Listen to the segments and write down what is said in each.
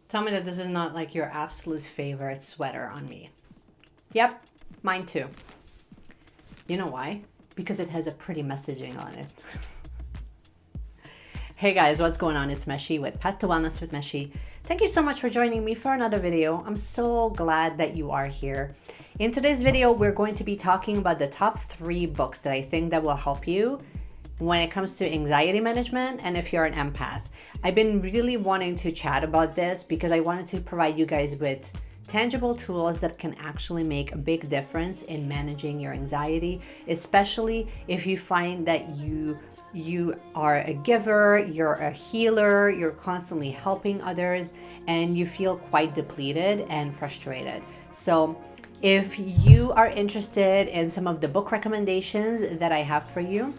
Tell me that this is not like your absolute favorite sweater on me. Yep, mine too. You know why? Because it has a pretty messaging on it. Hey guys, what's going on? It's Meshi with Path to Wellness with Meshi. Thank you so much for joining me for another video. I'm so glad that you are here. In today's video, we're going to be talking about the top 3 books that I think that will help you when it comes to anxiety management and if you're an empath. I've been really wanting to chat about this because I wanted to provide you guys with tangible tools that can actually make a big difference in managing your anxiety, especially if you find that you are a giver, you're a healer, you're constantly helping others, and you feel quite depleted and frustrated. So if you are interested in some of the book recommendations that I have for you,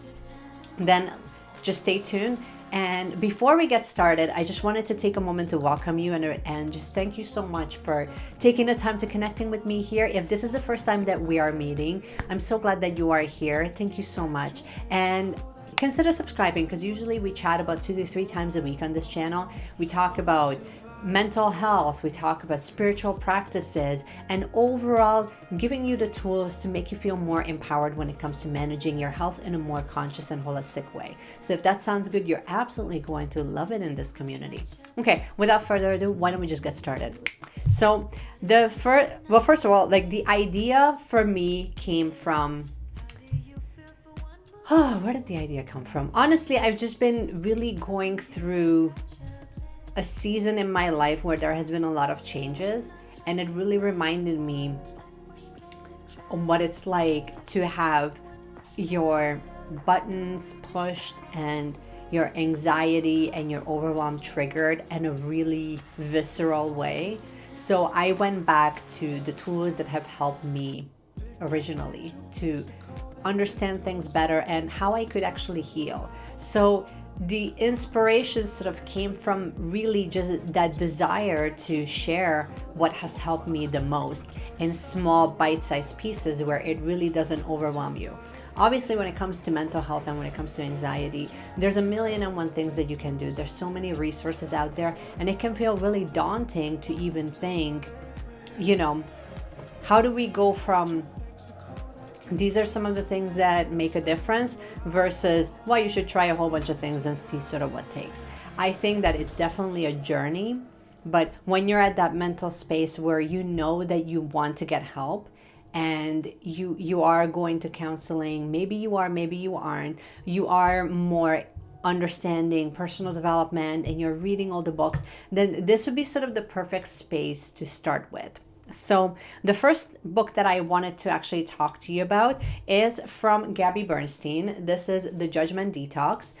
then just stay tuned. And before we get started, I just wanted to take a moment to welcome you and just thank you so much for taking the time to connecting with me here. If this is the first time that we are meeting, I'm so glad that you are here. Thank you so much. And consider subscribing, because usually we chat about 2 to 3 times a week on this channel. We talk about mental health, we talk about spiritual practices, and overall giving you the tools to make you feel more empowered when it comes to managing your health in a more conscious and holistic way. So if that sounds good, you're absolutely going to love it in this community. Okay, without further ado, why don't we just get started? So first of all, like, the idea for me came from, where did the idea come from? Honestly, I've just been really going through a season in my life where there has been a lot of changes, and it really reminded me of what it's like to have your buttons pushed and your anxiety and your overwhelm triggered in a really visceral way. So I went back to the tools that have helped me originally to understand things better and how I could actually heal. So the inspiration sort of came from really just that desire to share what has helped me the most in small bite-sized pieces where it really doesn't overwhelm you. Obviously, when it comes to mental health and when it comes to anxiety, there's a million and one things that you can do. There's so many resources out there, and it can feel really daunting to even think, how do we go from these are some of the things that make a difference versus, well, you should try a whole bunch of things and see sort of what takes. I think that it's definitely a journey, but when you're at that mental space where you know that you want to get help and you are going to counseling, maybe you are, maybe you aren't, you are more understanding personal development and you're reading all the books, then this would be sort of the perfect space to start with. So the first book that I wanted to actually talk to you about is from Gabby Bernstein. This is The Judgment Detox.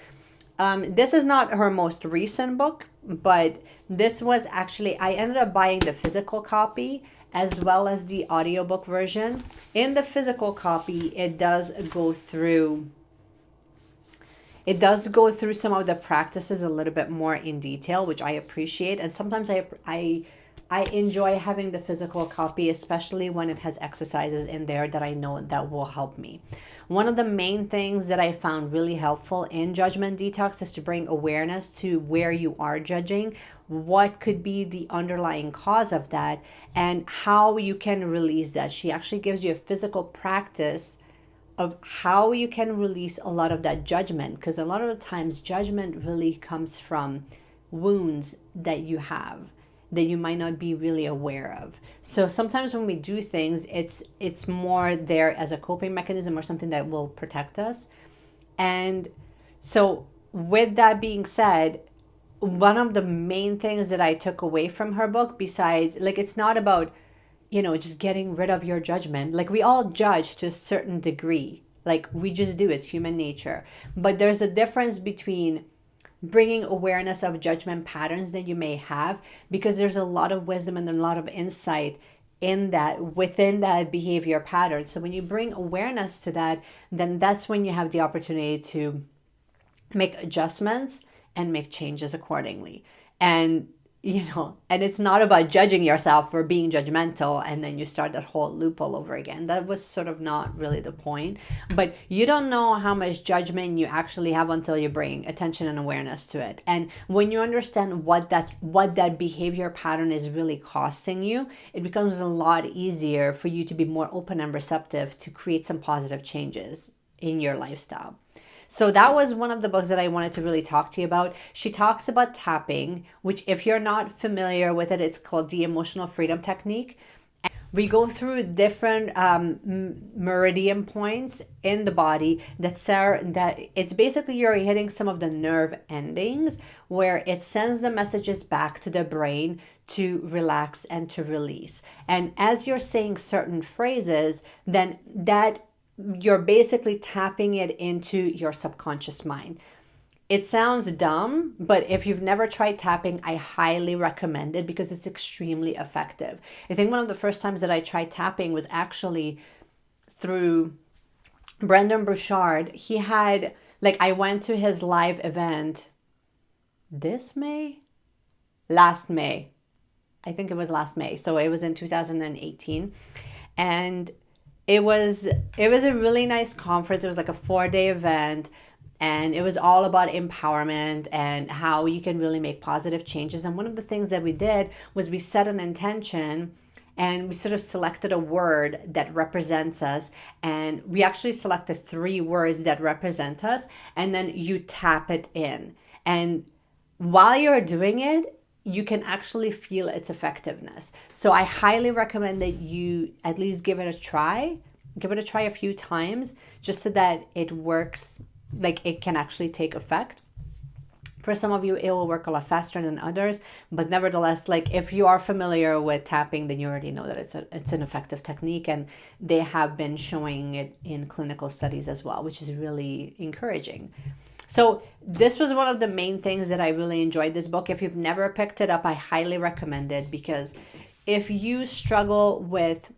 This is not her most recent book, but this was actually, I ended up buying the physical copy as well as the audiobook version. In the physical copy, it does go through some of the practices a little bit more in detail, which I appreciate. And sometimes I enjoy having the physical copy, especially when it has exercises in there that I know that will help me. One of the main things that I found really helpful in Judgment Detox is to bring awareness to where you are judging, what could be the underlying cause of that, and how you can release that. She actually gives you a physical practice of how you can release a lot of that judgment, because a lot of the times judgment really comes from wounds that you have that you might not be really aware of. So sometimes when we do things, it's more there as a coping mechanism or something that will protect us. And so with that being said, one of the main things that I took away from her book, besides, like, it's not about, just getting rid of your judgment. Like, we all judge to a certain degree. Like, we just do. It's human nature. But there's a difference between bringing awareness of judgment patterns that you may have, because there's a lot of wisdom and a lot of insight in that, within that behavior pattern. So when you bring awareness to that, then that's when you have the opportunity to make adjustments and make changes accordingly. And and it's not about judging yourself for being judgmental and then you start that whole loop all over again. That was sort of not really the point. But you don't know how much judgment you actually have until you bring attention and awareness to it. And when you understand what that behavior pattern is really costing you, it becomes a lot easier for you to be more open and receptive to create some positive changes in your lifestyle. So that was one of the books that I wanted to really talk to you about. She talks about tapping, which if you're not familiar with it, it's called the emotional freedom technique. We go through different meridian points in the body that it's basically you're hitting some of the nerve endings where it sends the messages back to the brain to relax and to release. And as you're saying certain phrases, then that you're basically tapping it into your subconscious mind. It sounds dumb, but if you've never tried tapping, I highly recommend it because it's extremely effective. I think one of the first times that I tried tapping was actually through Brendan Burchard. He had, I went to his live event last May. I think it was last May. So it was in 2018. And it was a really nice conference. It was like a 4-day event, and it was all about empowerment and how you can really make positive changes. And one of the things that we did was we set an intention and we sort of selected a word that represents us. And we actually selected 3 words that represent us, and then you tap it in. And while you're doing it, you can actually feel its effectiveness. So I highly recommend that you at least give it a try. Give it a try a few times just so that it works, it can actually take effect. For some of you, it will work a lot faster than others. But nevertheless, if you are familiar with tapping, then you already know that it's an effective technique. And they have been showing it in clinical studies as well, which is really encouraging. So this was one of the main things that I really enjoyed this book. If you've never picked it up, I highly recommend it, because if you struggle with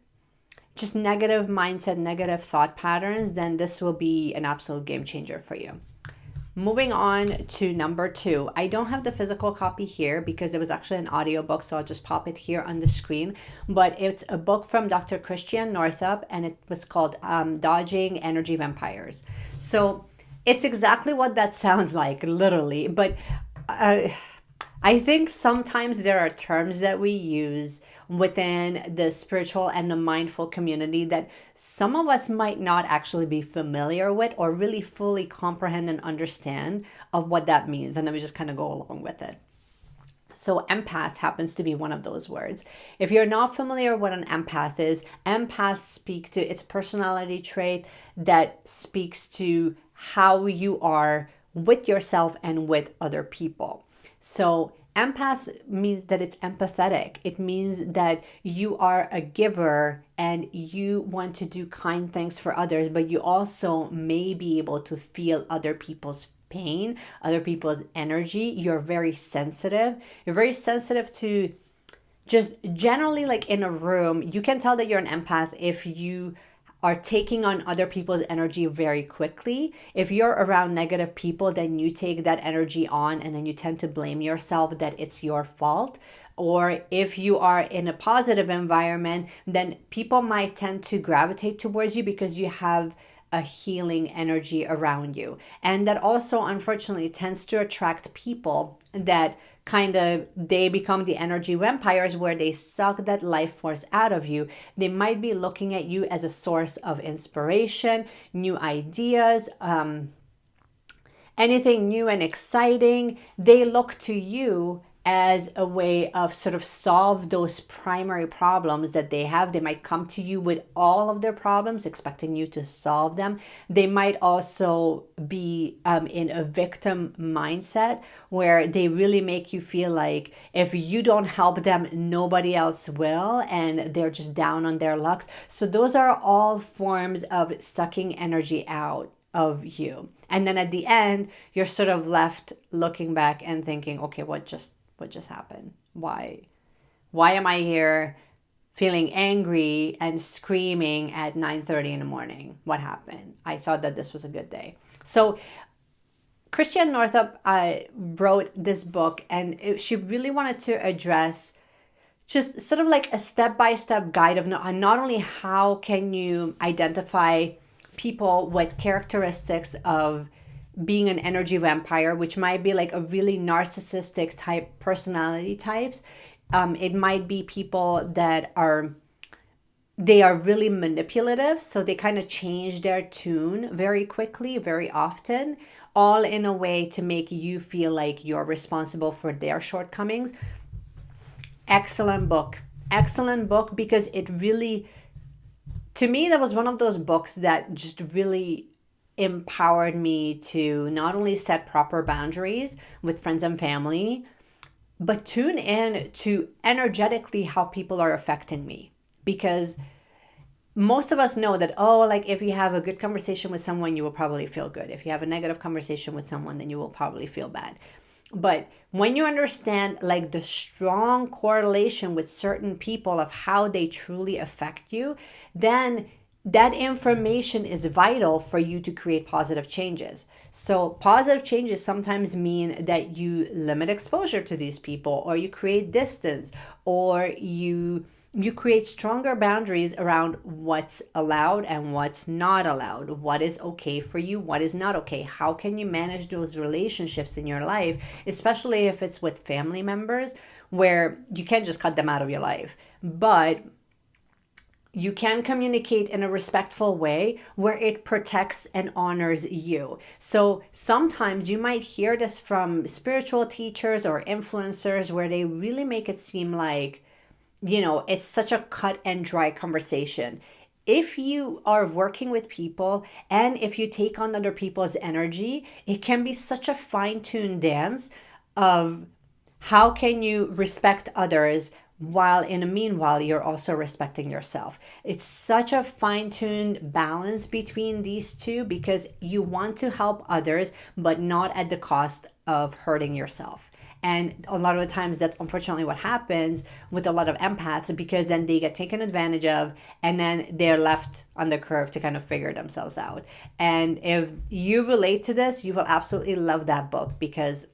just negative mindset, negative thought patterns, then this will be an absolute game changer for you. Moving on to number 2. I don't have the physical copy here because it was actually an audiobook, so I'll just pop it here on the screen. But it's a book from Dr. Christian Northrup, and it was called Dodging Energy Vampires. So it's exactly what that sounds like, literally. But I think sometimes there are terms that we use within the spiritual and the mindful community that some of us might not actually be familiar with or really fully comprehend and understand of what that means. And then we just kind of go along with it. So empath happens to be one of those words. If you're not familiar with what an empath is, empaths speak to its personality trait that speaks to how you are with yourself and with other people. So empath means that it's empathetic. It means that you are a giver and you want to do kind things for others, but you also may be able to feel other people's pain, other people's energy. You're very sensitive. You're very sensitive to just generally, in a room, you can tell that you're an empath if you are taking on other people's energy very quickly. If you're around negative people, then you take that energy on and then you tend to blame yourself that it's your fault. Or if you are in a positive environment, then people might tend to gravitate towards you because you have a healing energy around you. And that also, unfortunately, tends to attract people that they become the energy vampires, where they suck that life force out of you. They might be looking at you as a source of inspiration, new ideas, anything new and exciting. They look to you as a way of sort of solve those primary problems that they have. They might come to you with all of their problems, expecting you to solve them. They might also be in a victim mindset, where they really make you feel like if you don't help them, nobody else will, and they're just down on their lucks. So those are all forms of sucking energy out of you. And then at the end, you're sort of left looking back and thinking, okay, what just happened? Why am I here feeling angry and screaming at 9:30 in the morning? What happened? I thought that this was a good day. So Christiane Northrup wrote this book, and she really wanted to address just sort of like a step-by-step guide of not only how can you identify people with characteristics of being an energy vampire, which might be like a really narcissistic type personality types. It might be people that they are really manipulative, so they kind of change their tune very quickly, very often, all in a way to make you feel like you're responsible for their shortcomings. Excellent book. Excellent book, because it really, to me, that was one of those books that just really empowered me to not only set proper boundaries with friends and family, but tune in to energetically how people are affecting me. Because most of us know that, oh, like if you have a good conversation with someone, you will probably feel good. If you have a negative conversation with someone, then you will probably feel bad. But when you understand like the strong correlation with certain people of how they truly affect you, then that information is vital for you to create positive changes. So positive changes sometimes mean that you limit exposure to these people, or you create distance, or you create stronger boundaries around what's allowed and what's not allowed, what is okay for you, what is not okay. How can you manage those relationships in your life, especially if it's with family members, where you can't just cut them out of your life, but you can communicate in a respectful way where it protects and honors you. So sometimes you might hear this from spiritual teachers or influencers where they really make it seem like, it's such a cut and dry conversation. If you are working with people and if you take on other people's energy, it can be such a fine-tuned dance of how can you respect others while in the meanwhile you're also respecting yourself. It's such a fine-tuned balance between these two, because you want to help others but not at the cost of hurting yourself. And a lot of the times that's unfortunately what happens with a lot of empaths, because then they get taken advantage of and then they're left on the curve to kind of figure themselves out. And if you relate to this, you will absolutely love that book, because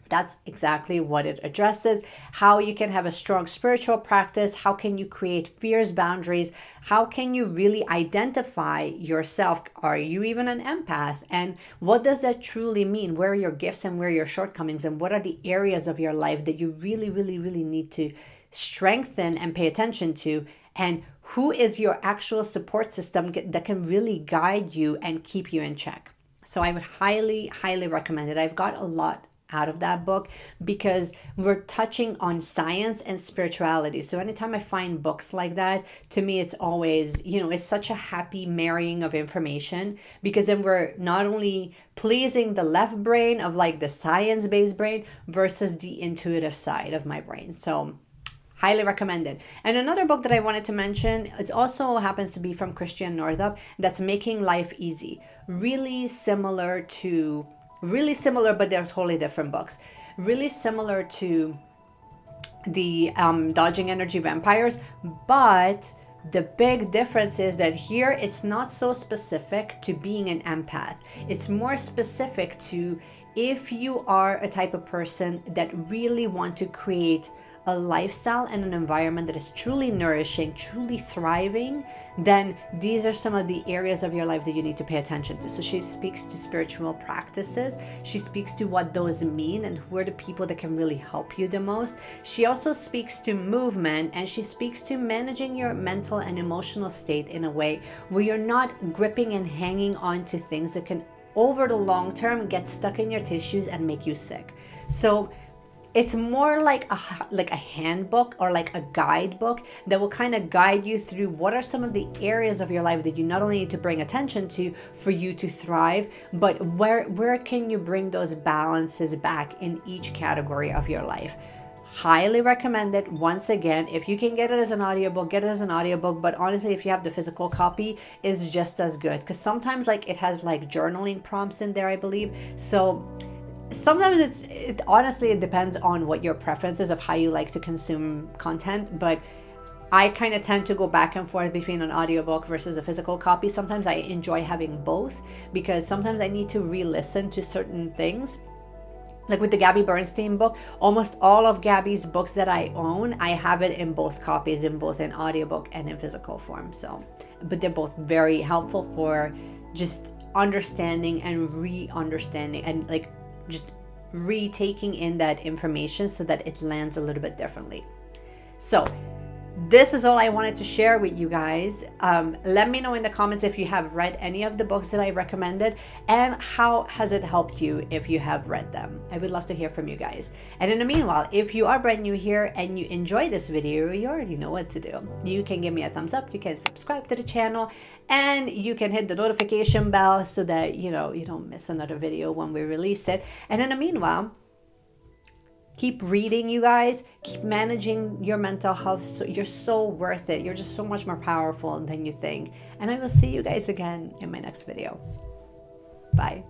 that's exactly what it addresses. How you can have a strong spiritual practice. How can you create fierce boundaries? How can you really identify yourself? Are you even an empath? And what does that truly mean? Where are your gifts and where are your shortcomings? And what are the areas of your life that you really, really, really need to strengthen and pay attention to? And who is your actual support system that can really guide you and keep you in check? So I would highly, highly recommend it. I've got a lot out of that book because we're touching on science and spirituality. So anytime I find books like that, to me, it's always, it's such a happy marrying of information, because then we're not only pleasing the left brain of like the science-based brain versus the intuitive side of my brain. So highly recommended. And another book that I wanted to mention, it also happens to be from Christiane Northrup, that's Making Life Easy. Really similar, but they're totally different books. Really similar to the Dodging Energy Vampires, but the big difference is that here it's not so specific to being an empath. It's more specific to if you are a type of person that really want to create a lifestyle and an environment that is truly nourishing, truly thriving, then these are some of the areas of your life that you need to pay attention to. So she speaks to spiritual practices. She speaks to what those mean and who are the people that can really help you the most. She also speaks to movement, and she speaks to managing your mental and emotional state in a way where you're not gripping and hanging on to things that can, over the long term, get stuck in your tissues and make you sick. So it's more like a handbook or like a guidebook that will kind of guide you through what are some of the areas of your life that you not only need to bring attention to for you to thrive, but where can you bring those balances back in each category of your life. Highly recommend it. Once again, if you can get it as an audiobook, get it as an audiobook. But honestly, if you have the physical copy, it's just as good, because sometimes like it has like journaling prompts in there, I believe. So sometimes it honestly, it depends on what your preference is of how you like to consume content. But I kind of tend to go back and forth between an audiobook versus a physical copy. Sometimes I enjoy having both because sometimes I need to re-listen to certain things. Like with the Gabby Bernstein book, almost all of Gabby's books that I own, I have it in both copies, in both in audiobook and in physical form. So, but they're both very helpful for just understanding and re-understanding and like just retaking in that information so that it lands a little bit differently. So this is all I wanted to share with you guys. Let me know in the comments if you have read any of the books that I recommended and how has it helped you if you have read them. I would love to hear from you guys. And in the meanwhile, if you are brand new here and you enjoy this video, you already know what to do. You can give me a thumbs up, you can subscribe to the channel, and you can hit the notification bell so that you don't miss another video when we release it. And in the meanwhile, keep reading, you guys. Keep managing your mental health. So you're so worth it. You're just so much more powerful than you think. And I will see you guys again in my next video. Bye.